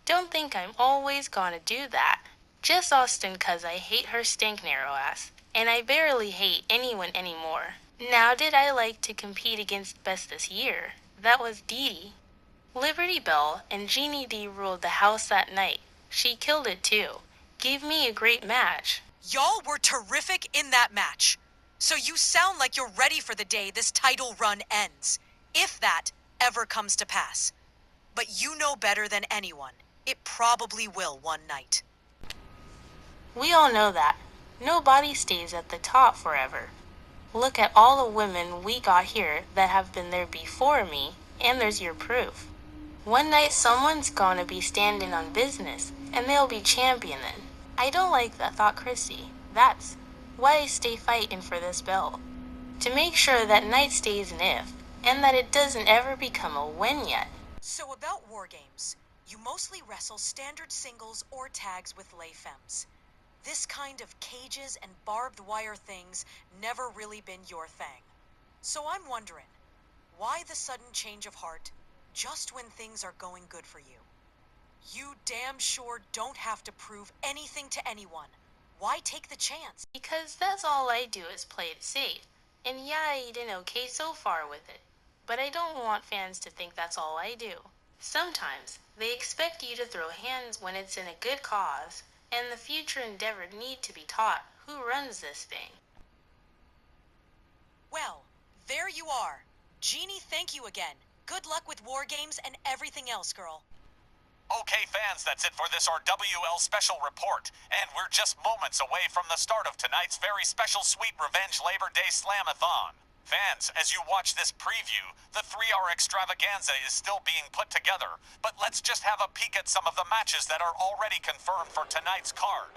Don't think I'm always gonna do that. Just Austin 'cause I hate her stink narrow ass. And I barely hate anyone anymore. Now did I like to compete against best this year? That was Dee Dee. Liberty Bell and Jeannie D ruled the house that night. She killed it too. Gave me a great match. Y'all were terrific in that match. So you sound like you're ready for the day this title run ends. If that ever comes to pass. But you know better than anyone. It probably will one night. We all know that. Nobody stays at the top forever. Look at all the women we got here that have been there before me, and there's your proof. One night someone's gonna be standing on business, and they'll be championing. I don't like that thought, Chrissy. That's why I stay fighting for this belt. To make sure that night stays an if, and that it doesn't ever become a win yet. So about War Games, you mostly wrestle standard singles or tags with lay femmes. This kind of cages and barbed wire things never really been your thing. So I'm wondering, why the sudden change of heart just when things are going good for you? You damn sure don't have to prove anything to anyone. Why take the chance? Because that's all I do is play it safe. And yeah, I did okay so far with it. But I don't want fans to think that's all I do. Sometimes they expect you to throw hands when it's in a good cause, and the future endeavor need to be taught who runs this thing. Well, there you are. Genie, thank you again. Good luck with War Games and everything else, girl. Okay, fans, that's it for this RWL special report. And we're just moments away from the start of tonight's very special Sweet Revenge Labor Day Slam-A-Thon. Fans, as you watch this preview, the 3-hour extravaganza is still being put together. But let's just have a peek at some of the matches that are already confirmed for tonight's card.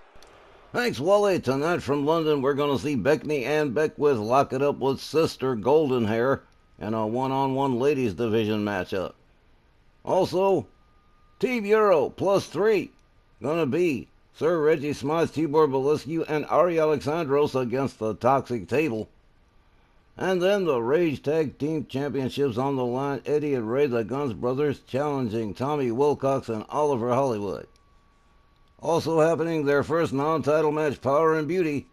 Thanks, Wally. Tonight from London, we're going to see Beckney and Beckwith lock it up with Sister Golden Hair in a one-on-one ladies division matchup. Also, Team Euro +3 gonna be Sir Reggie Smythe, Tibor Beliscu, and Ari Alexandros against the Toxic Table. And then the Rage Tag Team Championships on the line. Eddie and Ray the Guns Brothers challenging Tommy Wilcox and Oliver Hollywood. Also happening, their first non-title match, Power and Beauty,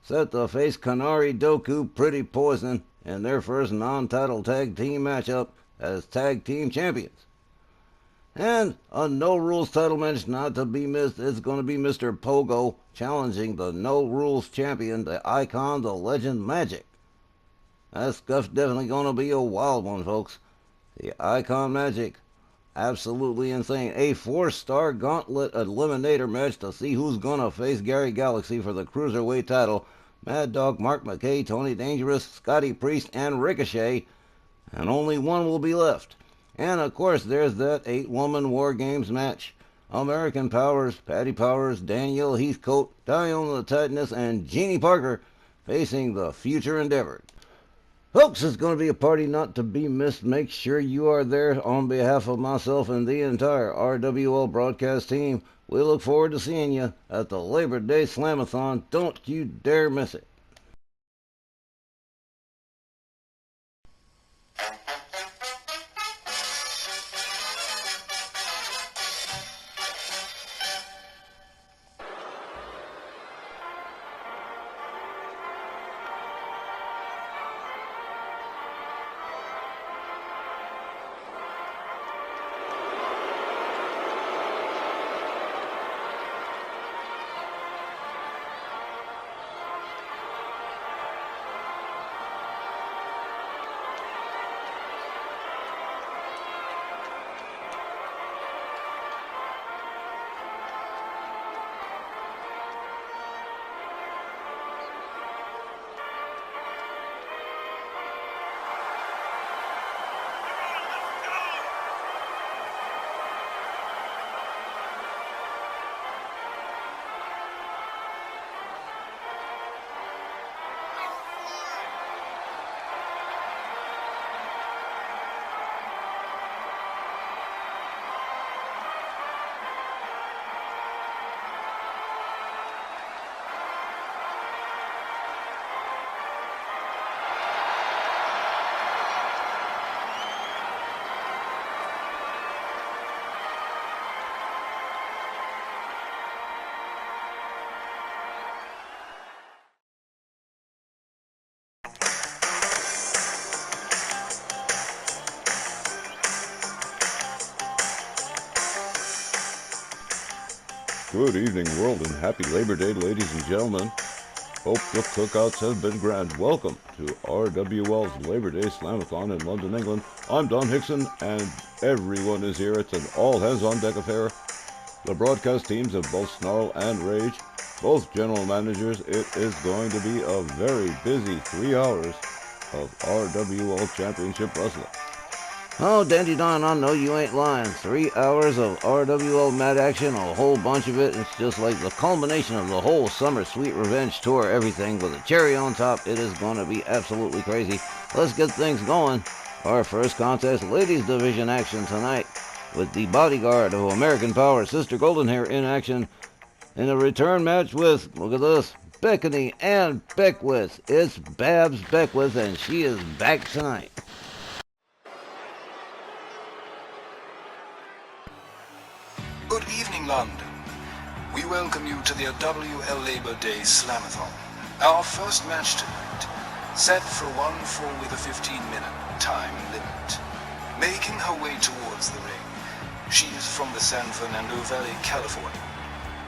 set to face Kanari Doku, Pretty Poison, in their first non-title tag team matchup as tag team champions. And a no-rules title match not to be missed is going to be Mr. Pogo challenging the no-rules champion, the Icon, the Legend Magic. That stuff's definitely going to be a wild one, folks. The Icon Magic, absolutely insane. A 4-star gauntlet eliminator match to see who's going to face Gary Galaxy for the Cruiserweight title. Mad Dog, Mark McKay, Tony Dangerous, Scotty Priest, and Ricochet. And only one will be left. And of course, there's that 8-woman War Games match. American Powers, Patty Powers, Danielle Heathcote, Diana the Titaness, and Genie Parker facing the Future Endeavor. Folks, it's going to be a party not to be missed. Make sure you are there on behalf of myself and the entire RWL broadcast team. We look forward to seeing you at the Labor Day Slam-A-Thon. Don't you dare miss it. Good evening, world, and happy Labor Day, ladies and gentlemen. Hope the cookouts have been grand. Welcome to RWL's Labor Day Slam-A-Thon in London, England. I'm Don Hickson, and everyone is here. It's an all-hands-on-deck affair. The broadcast teams of both Snarl and Rage, both general managers. It is going to be a very busy 3 hours of RWL Championship Wrestling. Oh, Dandy Don, I know you ain't lying. 3 hours of RWL Mad Action, a whole bunch of it. It's just like the culmination of the whole Summer Sweet Revenge tour, everything with a cherry on top. It is going to be absolutely crazy. Let's get things going. Our first contest, ladies division action tonight, with the bodyguard of American Power, Sister Goldenhair, in action in a return match with, look at this, Bethany and Beckwith. It's Babs Beckwith, and she is back tonight. Good evening, London. We welcome you to the WL Labor Day Slam-A-Thon. Our first match tonight, set for 1 fall with a 15-minute time limit. Making her way towards the ring, she is from the San Fernando Valley, California.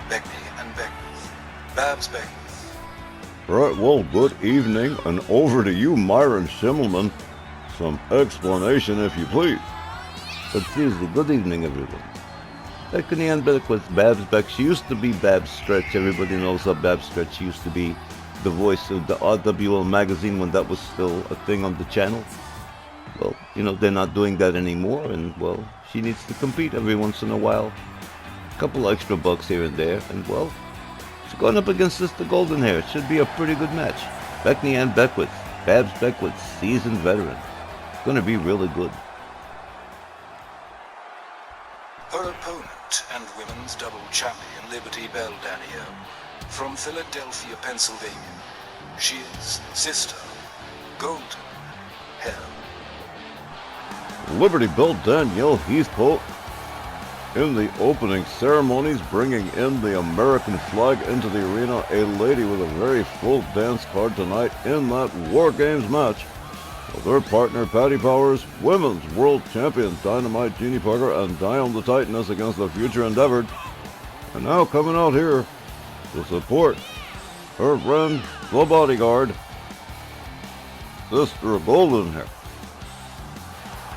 Bethany and Beckwith. Babs Beckwith. Right, well, good evening, and over to you, Myron Schimmelman. Some explanation, if you please. It's easy. Good evening, everyone. Bethany and Beckwith, Babs Beck. She used to be Babs Stretch. Everybody knows how Babs Stretch. She used to be the voice of the RWL magazine when that was still a thing on the channel. Well, you know, they're not doing that anymore, and, well, she needs to compete every once in a while. A couple extra bucks here and there, and, well, she's going up against Sister Goldenhair. It should be a pretty good match. Bethany and Beckwith, Babs Beckwith, seasoned veteran. It's going to be really good. Her opponent and women's double champion, Liberty Bell Danielle, from Philadelphia, Pennsylvania. She is Sister Goldenhair. hell. Liberty Bell Danielle Heathcote in the opening ceremonies, bringing in the American flag into the arena, a lady with a very full dance card tonight in that War Games match with her partner Patty Powers, Women's World Champion Dynamite Genie Parker, and Dion the Titaness against the Future Endeavored. And now coming out here to support her friend, the bodyguard, Sister Golden Hair.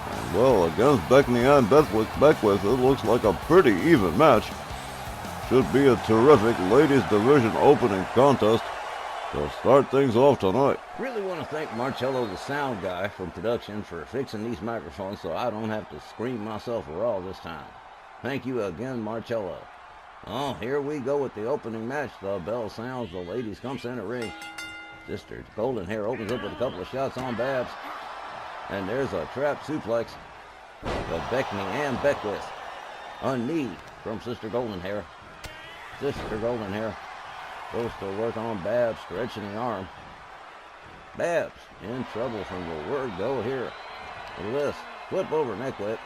And well, against Beckney and Beckwith, it looks like a pretty even match. Should be a terrific ladies division opening contest to start things off tonight. Really want to thank Marcello, the sound guy from production, for fixing these microphones so I don't have to scream myself raw this time. Thank you again, Marcello. Oh, here we go with the opening match. The bell sounds, the ladies come center ring. Sister Golden Hair opens up with a couple of shots on Babs. And there's a trap suplex to Beckney and Beckwith. A knee from Sister Golden Hair. Sister Golden Hair goes to work on Babs, stretching the arm. Babs in trouble from the word go here. Bliss, flip over neck whip.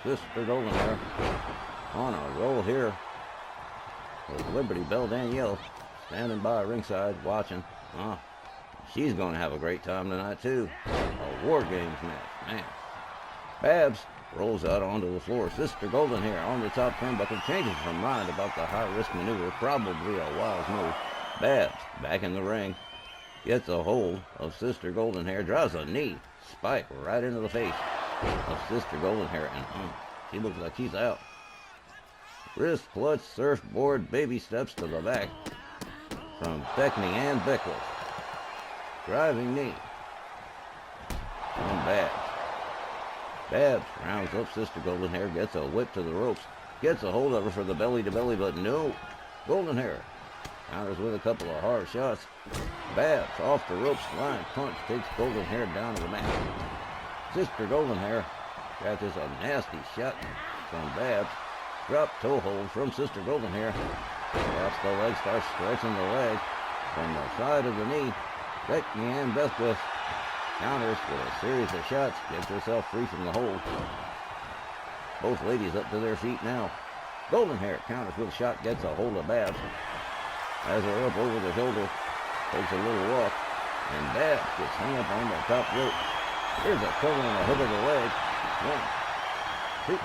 Sister Golden Hair on a roll here with Liberty Bell Danielle standing by ringside watching. She's going to have a great time tonight too. A War Games match, man. Babs rolls out onto the floor. Sister Golden Hair on the top turnbuckle changes her mind about the high-risk maneuver, probably a wise move. Babs back in the ring, gets a hold of Sister Golden Hair, drives a knee, spike right into the face of Sister Golden Hair, and she looks like she's out. Wrist clutch, surfboard, baby steps to the back from Beckney and Beckwith. Driving knee on Babs. Babs rounds up Sister Golden Hair, gets a whip to the ropes, gets a hold of her for the belly-to-belly, but no. Golden Hair counters with a couple of hard shots. Babs off the ropes, flying punch takes Golden Hair down to the mat. Sister Golden Hair catches a nasty shot from Babs. Drop toe hold from Sister Golden Hair. Drops the leg, starts stretching the leg from the side of the knee. Beckney and Beckwith counters with a series of shots, gets herself free from the hold. Both ladies up to their feet now. Golden Hair counters with a shot, gets a hold of Babs. Has her up over the shoulder, takes a little walk, and Babs gets hung up on the top rope. Here's a cover and a hook of the leg. 1,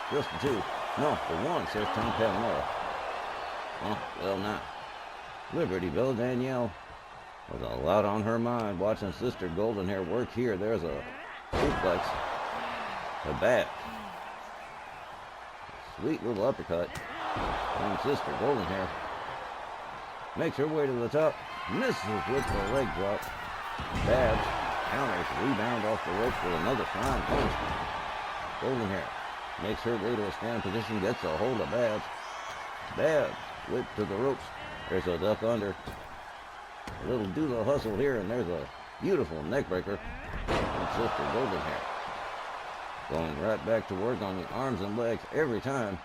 2, just the 2. No, the 1, says Tom Cavanero. Well, not. Liberty Bell Danielle with a lot on her mind, watching Sister Golden Hair work here. There's a suplex to Babs. Sweet little uppercut from Sister Golden Hair. Makes her way to the top. Misses with the leg drop. Babs counters, rebound off the ropes with another flying punch. Golden Hair makes her way to a stand position, gets a hold of Babs. Babs whip to the ropes. There's a duck under. A little do the hustle here, and there's a beautiful neck breaker from Sister Golden Hair. Going right back to work on the arms and legs every time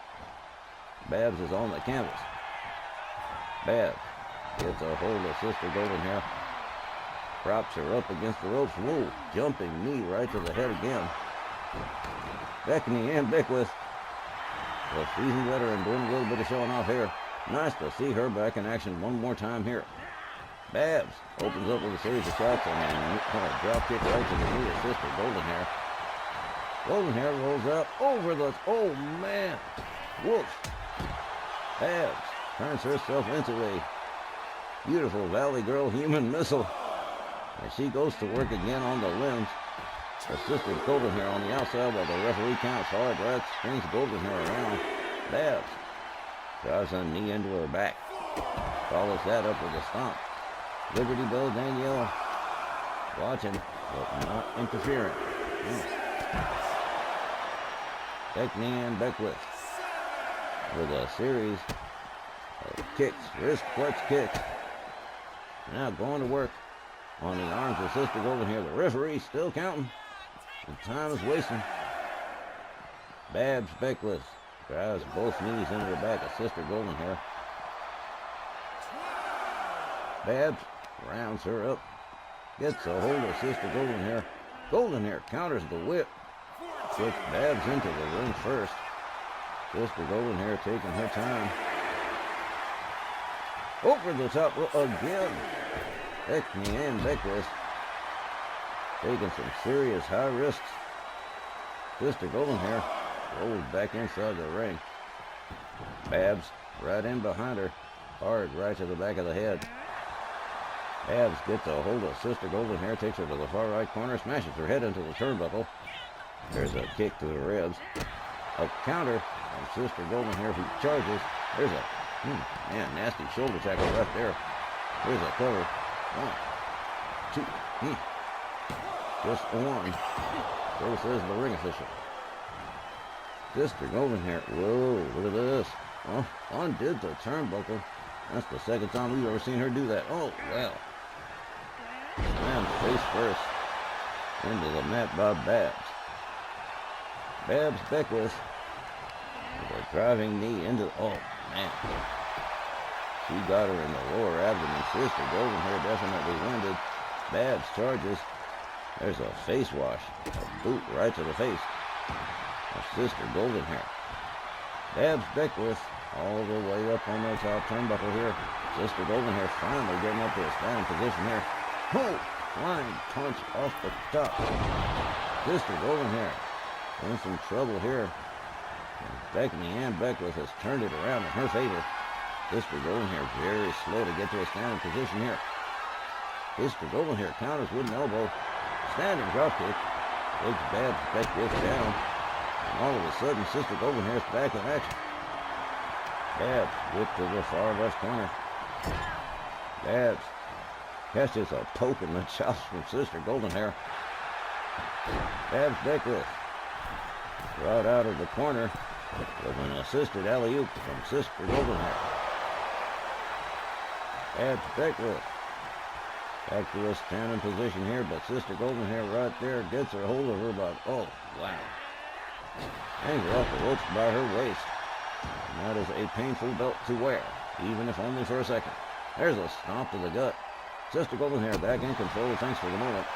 Babs is on the canvas. Babs gets a hold of Sister Golden Hair. Props her up against the ropes. Whoa, jumping knee right to the head again. Beckney and Beckwith, a seasoned veteran, doing a little bit of showing off here. Nice to see her back in action one more time here. Babs opens up with a series of shots and a drop kick right to the knee of Sister Golden Hair. Golden Hair rolls out over the... Oh, man. Whoops. Babs turns herself into a beautiful Valley Girl human missile. And she goes to work again on the limbs. Her Sister Golden Hair on the outside while the referee counts hard. Right, springs Golden Hair around. Babs drives a knee into her back. Follows that up with a stomp. Liberty Bell Danielle watching, but not interfering. Beckney and Beckwith with a series of kicks, wrist clutch kicks. Now going to work on the arms of Sister Golden Hair. The referee still counting. The time is wasting. Babs Beckwith drives both knees into the back of Sister Golden Hair. Babs rounds her up, gets a hold of Sister Golden Hair, Golden Hair counters the whip. Puts Babs into the ring first. Sister Golden Hair taking her time. Over the top again. Becky and Beckwith taking some serious high risks. Sister Golden Hair rolls back inside the ring. Babs right in behind her. Hard right to the back of the head. Babs gets a hold of Sister Golden Hair, takes her to the far right corner, smashes her head into the turnbuckle. There's a kick to the ribs. A counter from Sister Golden Hair who charges. There's a nasty shoulder tackle right there. There's a cover. 1, 2, just one. So says the ring official. Sister Golden Hair. Whoa, look at this. Well, undid the turnbuckle. That's the second time we've ever seen her do that. Oh, well. Slammed face first into the mat by Babs. Babs Beckwith with a driving knee into... Oh, man. She got her in the lower abdomen. Sister Golden Hair definitely winded. Babs charges. There's a face wash. A boot right to the face of Sister Golden Hair. Babs Beckwith all the way up on the top turnbuckle here. Sister Golden Hair finally getting up to a standing position here. Oh! Flying punch off the top. Sister Golden Hair in some trouble here. Becky and Beckwith has turned it around in her favor. Sister Golden Hair very slow to get to a standing position here. Sister Golden Hair counters with an elbow. Standing dropkick. Takes Babs Beckwith down. And all of a sudden, Sister Golden Hair's back in action. Babs whipped to the far left corner. Babs catches a poke in the chops from Sister Golden Hair. Babs Beckwith brought out of the corner with an assisted alley-oop from Sister Golden Hair. Babs Beckwith back to a standing position here, but Sister Golden Hair right there gets her hold of her about, oh, wow. Hangs her off the ropes by her waist. And that is a painful belt to wear, even if only for a second. There's a stomp to the gut. Sister Golden Hair back in control, thanks for the moment.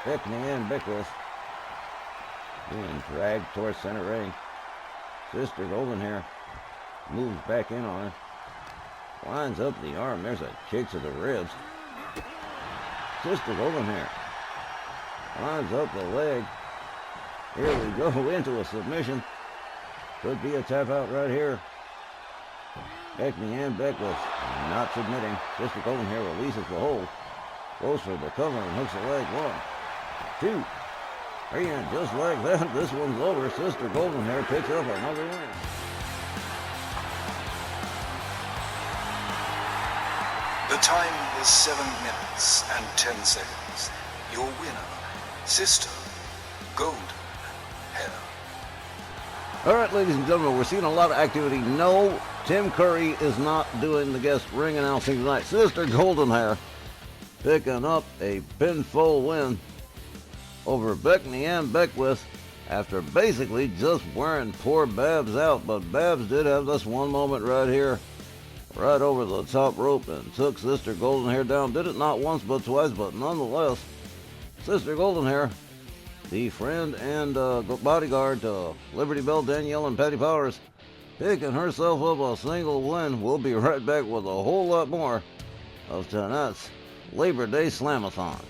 Becky and Beckwith being dragged towards center ring. Sister Golden Hair moves back in on her. Lines up the arm. There's a kick to the ribs. Sister Golden Hair lines up the leg. Here we go into a submission. Could be a tap out right here. Becky and Beckwith not submitting. Sister Golden Hair releases the hold. Goes for the cover and hooks the leg. 1, 2, 3, and just like that, this one's over. Sister Golden Hair picks up another win. The time is 7 minutes and 10 seconds. Your winner, Sister Golden Hair. All right, ladies and gentlemen, we're seeing a lot of activity. No, Tim Curry is not doing the guest ring announcing tonight. Sister Golden Hair picking up a pinfall win over Becky and Beckwith after basically just wearing poor Babs out. But Babs did have this one moment right here, right over the top rope, and took Sister Golden Hair down. Did it not once but twice, but nonetheless, Sister Golden Hair, the friend and bodyguard to Liberty Bell, Danielle, and Patty Powers, picking herself up a single win. We'll be right back with a whole lot more of tonight's Labor Day Slam-A-Thon.